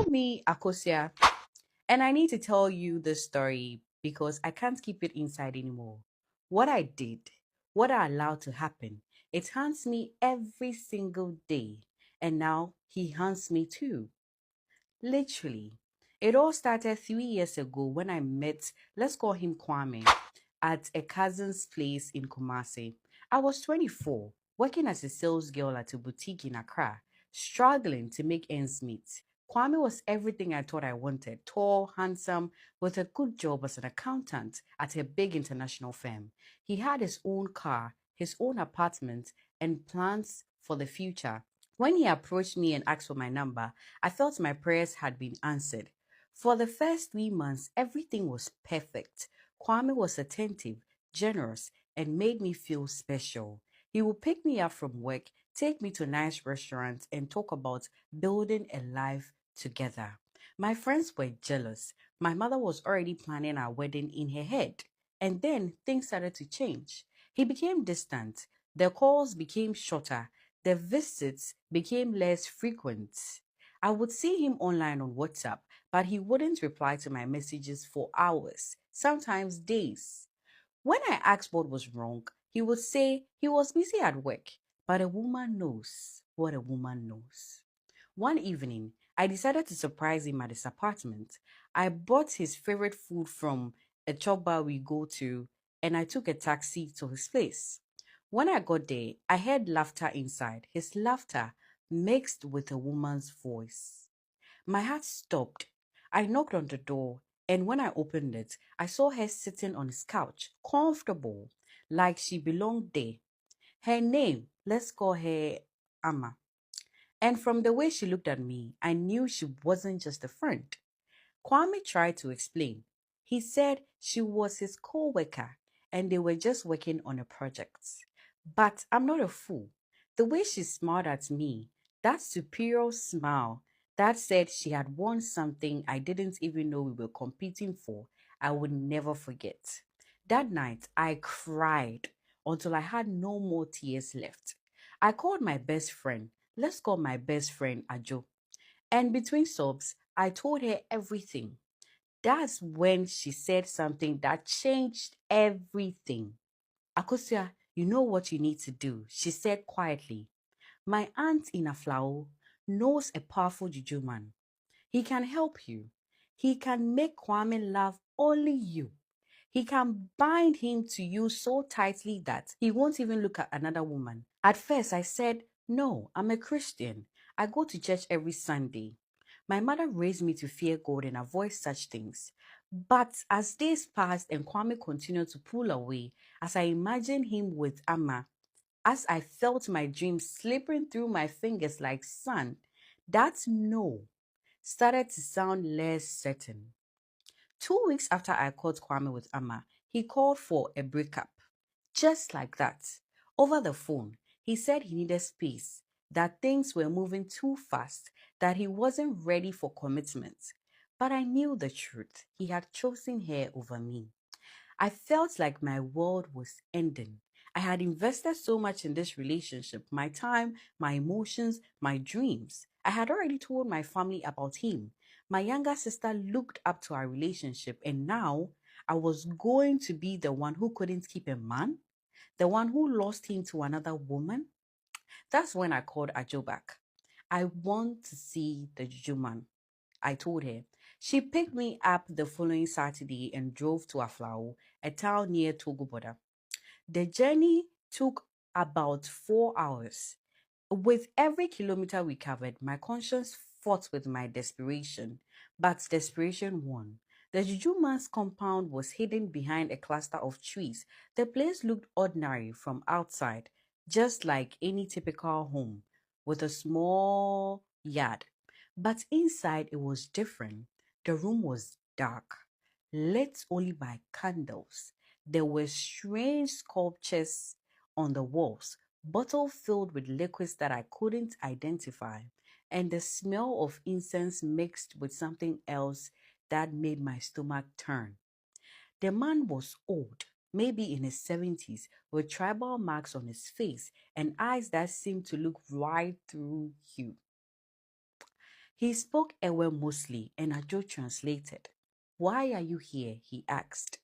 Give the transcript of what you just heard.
me, Akosia, and I need to tell you this story because I can't keep it inside anymore. What I did, what I allowed to happen, it haunts me every single day. And now he haunts me too. Literally. It all started 3 years ago when I met, let's call him Kwame, at a cousin's place in Kumasi. I was 24, working as a sales girl at a boutique in Accra, struggling to make ends meet. Kwame was everything I thought I wanted: tall, handsome, with a good job as an accountant at a big international firm. He had his own car, his own apartment, and plans for the future. When he approached me and asked for my number, I felt my prayers had been answered. For the first 3 months, everything was perfect. Kwame was attentive, generous, and made me feel special. He would pick me up from work, take me to nice restaurants, and talk about building a life together. My friends were jealous. My mother was already planning our wedding in her head. And then things started to change. He became distant. The calls became shorter. The visits became less frequent. I would see him online on WhatsApp, but he wouldn't reply to my messages for hours, sometimes days. When I asked what was wrong, he would say he was busy at work. But a woman knows what a woman knows. One evening, I decided to surprise him at his apartment. I bought his favorite food from a chop bar we go to, and I took a taxi to his place. When I got there, I heard laughter inside, his laughter mixed with a woman's voice. My heart stopped. I knocked on the door, and when I opened it, I saw her sitting on his couch, comfortable, like she belonged there. Her name, let's call her Amma. And from the way she looked at me, I knew she wasn't just a friend. Kwame tried to explain. He said she was his co worker and they were just working on a project. But I'm not a fool. The way she smiled at me, that superior smile that said she had won something I didn't even know we were competing for, I would never forget. That night, I cried until I had no more tears left. I called my best friend. Let's call my best friend Ajo. And between sobs, I told her everything. That's when she said something that changed everything. Akosia, you know what you need to do, she said quietly. My aunt in Aflao knows a powerful juju man. He can help you. He can make Kwame love only you. He can bind him to you so tightly that he won't even look at another woman. At first, I said, no, I'm a Christian. I go to church every Sunday. My mother raised me to fear God and avoid such things. But as days passed and Kwame continued to pull away, as I imagined him with Amma, as I felt my dreams slipping through my fingers like sand, that no started to sound less certain. 2 weeks after I caught Kwame with Amma, he called for a breakup. Just like that. Over the phone, he said he needed space, that things were moving too fast, that he wasn't ready for commitment. But I knew the truth. He had chosen her over me. I felt like my world was ending. I had invested so much in this relationship: my time, my emotions, my dreams. I had already told my family about him. My younger sister looked up to our relationship, and now I was going to be the one who couldn't keep a man, the one who lost him to another woman. That's when I called Ajo back. I want to see the Juju man, I told her. She picked me up the following Saturday and drove to Aflao, a town near Togo border. The journey took about 4 hours. With every kilometer we covered, my conscience fought with my desperation, but desperation won. The Juju man's compound was hidden behind a cluster of trees. The place looked ordinary from outside, just like any typical home, with a small yard. But inside it was different. The room was dark, lit only by candles. There were strange sculptures on the walls, bottle filled with liquids that I couldn't identify, and the smell of incense mixed with something else that made my stomach turn. The man was old, maybe in his 70s, with tribal marks on his face and eyes that seemed to look right through you. He spoke Ewe mostly, and Ajo translated. Why are you here? He asked.